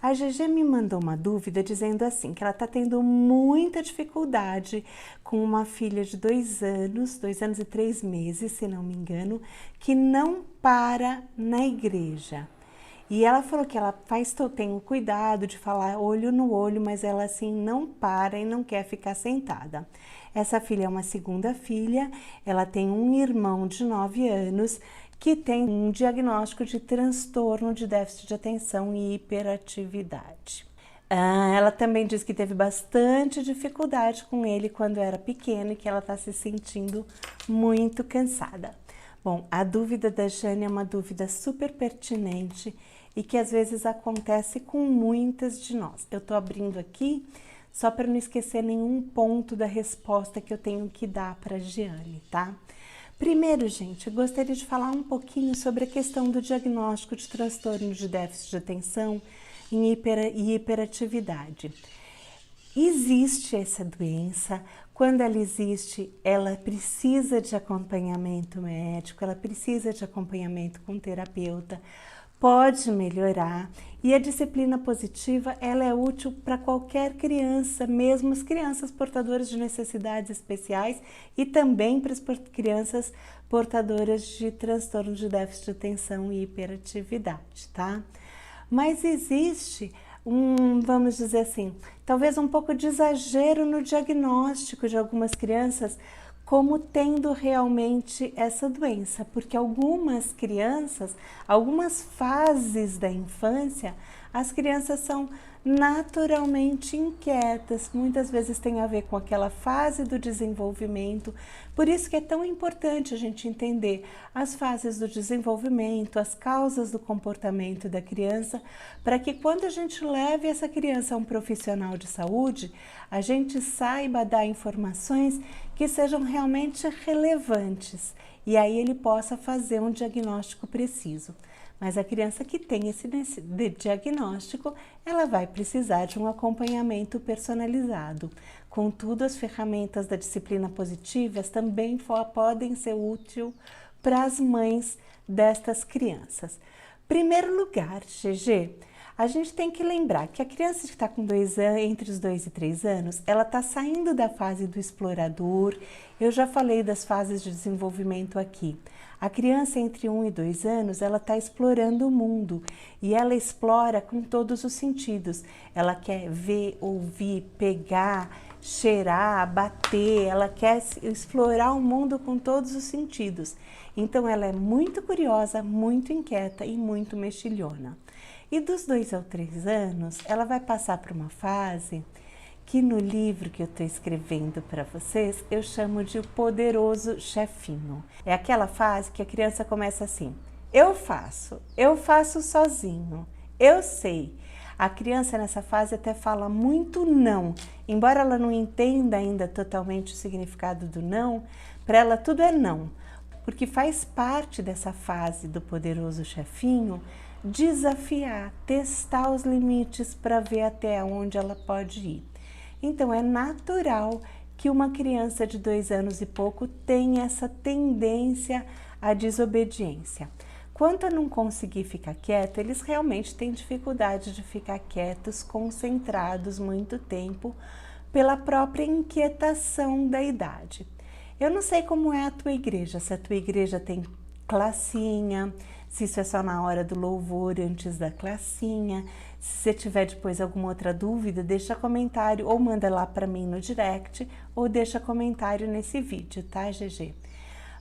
A GG me mandou uma dúvida dizendo assim, que ela está tendo muita dificuldade com uma filha de 2 anos e 3 meses, se não me engano, que não para na igreja. E ela falou que ela tem o cuidado de falar olho no olho, mas ela assim não para e não quer ficar sentada. Essa filha é uma segunda filha, ela tem um irmão de 9 anos que tem um diagnóstico de transtorno de déficit de atenção e hiperatividade. Ela também diz que teve bastante dificuldade com ele quando era pequena e que ela está se sentindo muito cansada. Bom, a dúvida da Jane é uma dúvida super pertinente e que às vezes acontece com muitas de nós. Eu tô abrindo aqui só para não esquecer nenhum ponto da resposta que eu tenho que dar para a Giane, tá? Primeiro, gente, eu gostaria de falar um pouquinho sobre a questão do diagnóstico de transtorno de déficit de atenção e hiperatividade. Existe essa doença, quando ela existe, ela precisa de acompanhamento médico, ela precisa de acompanhamento com terapeuta, pode melhorar e a disciplina positiva ela é útil para qualquer criança, mesmo as crianças portadoras de necessidades especiais e também para as crianças portadoras de transtorno de déficit de atenção e hiperatividade, tá? Mas existe vamos dizer assim, talvez um pouco de exagero no diagnóstico de algumas crianças como tendo realmente essa doença, porque algumas crianças, algumas fases da infância, as crianças são naturalmente inquietas, muitas vezes tem a ver com aquela fase do desenvolvimento, por isso que é tão importante a gente entender as fases do desenvolvimento, as causas do comportamento da criança, para que quando a gente leve essa criança a um profissional de saúde, a gente saiba dar informações que sejam realmente relevantes e aí ele possa fazer um diagnóstico preciso. Mas a criança que tem esse diagnóstico, ela vai precisar de um acompanhamento personalizado. Contudo, as ferramentas da disciplina positiva também podem ser úteis para as mães destas crianças. Primeiro lugar, GG, a gente tem que lembrar que a criança que está com entre os 2 e 3 anos, ela está saindo da fase do explorador. Eu já falei das fases de desenvolvimento aqui. A criança entre 1 e 2 anos, ela está explorando o mundo e ela explora com todos os sentidos. Ela quer ver, ouvir, pegar, cheirar, bater, ela quer explorar o mundo com todos os sentidos. Então ela é muito curiosa, muito inquieta e muito mexilhona. E dos 2 aos 3 anos, ela vai passar por uma fase que no livro que eu estou escrevendo para vocês, eu chamo de o poderoso chefinho. É aquela fase que a criança começa assim, eu faço sozinho, eu sei. A criança nessa fase até fala muito não, embora ela não entenda ainda totalmente o significado do não, para ela tudo é não, porque faz parte dessa fase do poderoso chefinho desafiar, testar os limites para ver até onde ela pode ir. Então é natural que uma criança de 2 anos e pouco tenha essa tendência à desobediência. Quanto a não conseguir ficar quieto, eles realmente têm dificuldade de ficar quietos, concentrados muito tempo, pela própria inquietação da idade. Eu não sei como é a tua igreja, se a tua igreja tem classinha, se isso é só na hora do louvor, antes da classinha. Se você tiver depois alguma outra dúvida, deixa comentário ou manda lá para mim no direct ou deixa comentário nesse vídeo, tá, GG?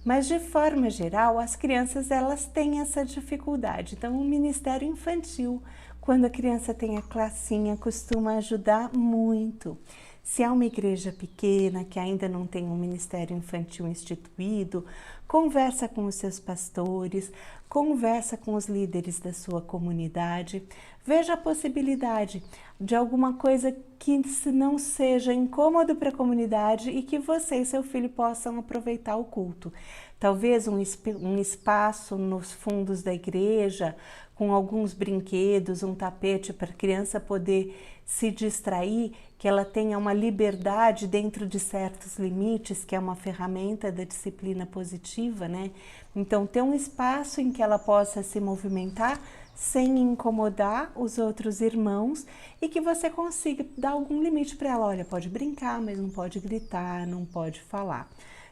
Mas de forma geral, as crianças elas têm essa dificuldade. Então, o Ministério Infantil, quando a criança tem a classinha, costuma ajudar muito. Se há uma igreja pequena que ainda não tem um ministério infantil instituído, conversa com os seus pastores, conversa com os líderes da sua comunidade, veja a possibilidade de alguma coisa que não seja incômodo para a comunidade e que você e seu filho possam aproveitar o culto. Talvez um espaço nos fundos da igreja, com alguns brinquedos, um tapete para a criança poder se distrair, que ela tenha uma liberdade dentro de certos limites, que é uma ferramenta da disciplina positiva, né? Então, ter um espaço em que ela possa se movimentar sem incomodar os outros irmãos e que você consiga dar algum limite para ela. Olha, pode brincar, mas não pode gritar, não pode falar.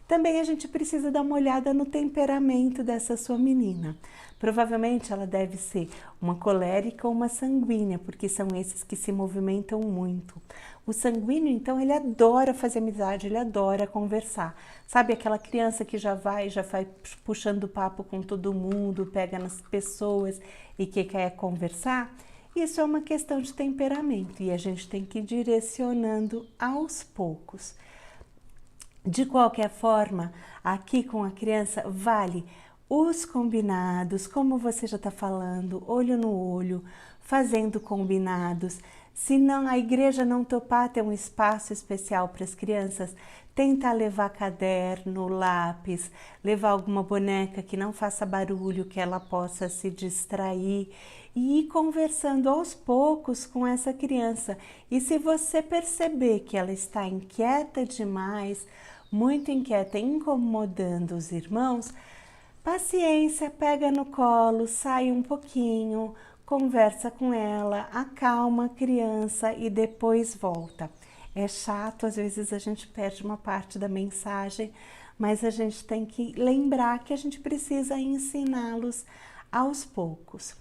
Também a gente precisa dar uma olhada no temperamento dessa sua menina. Provavelmente ela deve ser uma colérica ou uma sanguínea, porque são esses que se movimentam muito. O sanguíneo, então, ele adora fazer amizade, ele adora conversar. Sabe aquela criança que já vai puxando papo com todo mundo, pega nas pessoas e que quer conversar? Isso é uma questão de temperamento e a gente tem que ir direcionando aos poucos. De qualquer forma, aqui com a criança, vale os combinados, como você já está falando, olho no olho, fazendo combinados. Se não, a igreja não topar ter um espaço especial para as crianças, tenta levar caderno, lápis, levar alguma boneca que não faça barulho, que ela possa se distrair e ir conversando aos poucos com essa criança. E se você perceber que ela está inquieta demais, muito inquieta, incomodando os irmãos, paciência, pega no colo, sai um pouquinho, conversa com ela, acalma a criança e depois volta. É chato, às vezes a gente perde uma parte da mensagem, mas a gente tem que lembrar que a gente precisa ensiná-los aos poucos.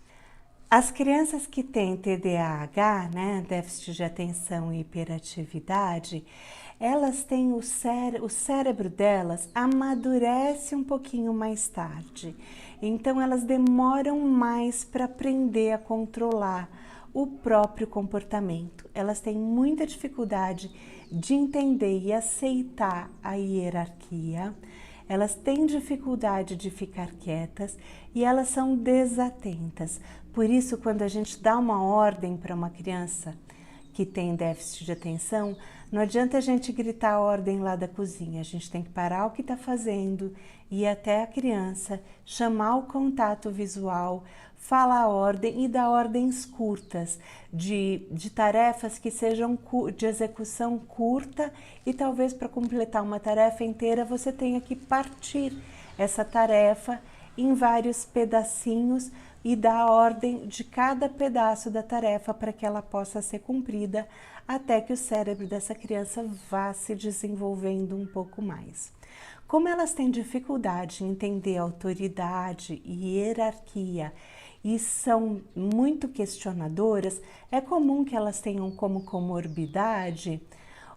As crianças que têm TDAH, né, déficit de atenção e hiperatividade, elas têm o cérebro delas amadurece um pouquinho mais tarde. Então elas demoram mais para aprender a controlar o próprio comportamento. Elas têm muita dificuldade de entender e aceitar a hierarquia. Elas têm dificuldade de ficar quietas e elas são desatentas. Por isso, quando a gente dá uma ordem para uma criança que tem déficit de atenção, não adianta a gente gritar a ordem lá da cozinha. A gente tem que parar o que está fazendo, ir até a criança, chamar o contato visual, falar a ordem e dar ordens curtas, de tarefas que sejam de execução curta e talvez para completar uma tarefa inteira você tenha que partir essa tarefa em vários pedacinhos e dar a ordem de cada pedaço da tarefa para que ela possa ser cumprida até que o cérebro dessa criança vá se desenvolvendo um pouco mais. Como elas têm dificuldade em entender autoridade e hierarquia e são muito questionadoras, é comum que elas tenham como comorbidade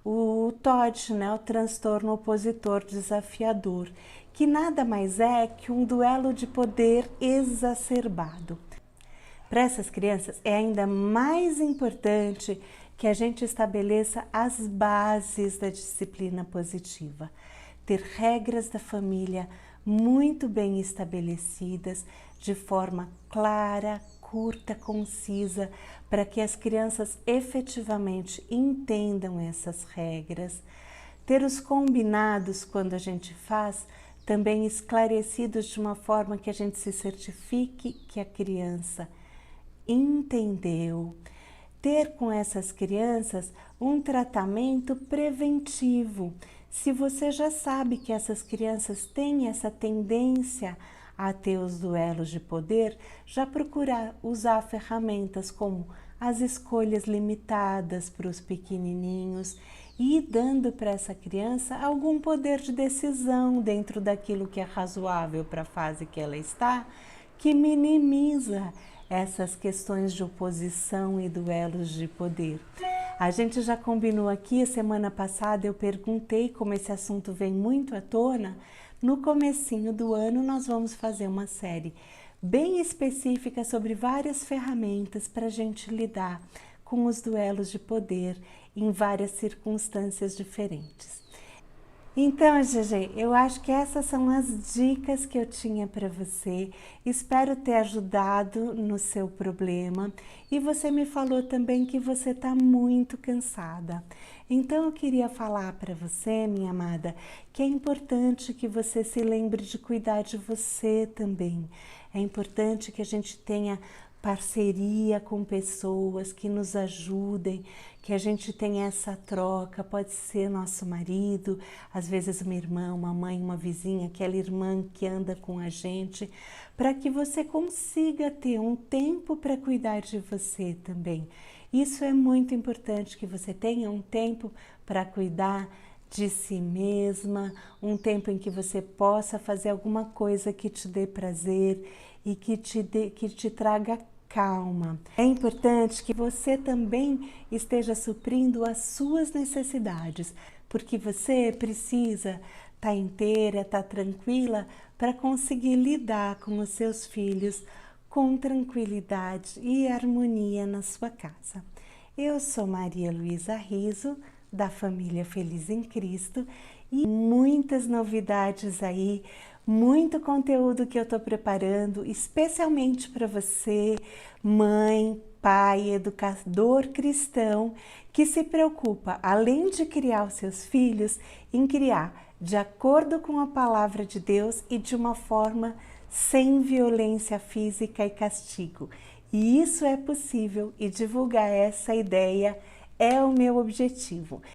o TOD, né, o transtorno opositor desafiador, que nada mais é que um duelo de poder exacerbado. Para essas crianças é ainda mais importante que a gente estabeleça as bases da disciplina positiva, ter regras da família muito bem estabelecidas, de forma clara, curta, concisa, para que as crianças efetivamente entendam essas regras. Ter os combinados quando a gente faz, também esclarecidos de uma forma que a gente se certifique que a criança entendeu. Ter com essas crianças um tratamento preventivo. Se você já sabe que essas crianças têm essa tendência a ter os duelos de poder, já procurar usar ferramentas como as escolhas limitadas para os pequenininhos e ir dando para essa criança algum poder de decisão dentro daquilo que é razoável para a fase que ela está, que minimiza essas questões de oposição e duelos de poder. A gente já combinou aqui, a semana passada eu perguntei como esse assunto vem muito à tona. No comecinho do ano nós vamos fazer uma série bem específica sobre várias ferramentas para a gente lidar com os duelos de poder em várias circunstâncias diferentes. Então, GG, eu acho que essas são as dicas que eu tinha para você. Espero ter ajudado no seu problema. E você me falou também que você está muito cansada. Então, eu queria falar para você, minha amada, que é importante que você se lembre de cuidar de você também. É importante que a gente tenha parceria com pessoas que nos ajudem, que a gente tenha essa troca, pode ser nosso marido, às vezes uma irmã, uma mãe, uma vizinha, aquela irmã que anda com a gente, para que você consiga ter um tempo para cuidar de você também. Isso é muito importante, que você tenha um tempo para cuidar de si mesma, um tempo em que você possa fazer alguma coisa que te dê prazer e que te traga calma. É importante que você também esteja suprindo as suas necessidades, porque você precisa estar inteira, estar tranquila para conseguir lidar com os seus filhos com tranquilidade e harmonia na sua casa. Eu sou Maria Luísa Riso, da família Feliz em Cristo, e muitas novidades aí, muito conteúdo que eu estou preparando, especialmente para você, mãe, pai, educador cristão, que se preocupa, além de criar os seus filhos, em criar de acordo com a palavra de Deus e de uma forma sem violência física e castigo. E isso é possível, e divulgar essa ideia é o meu objetivo.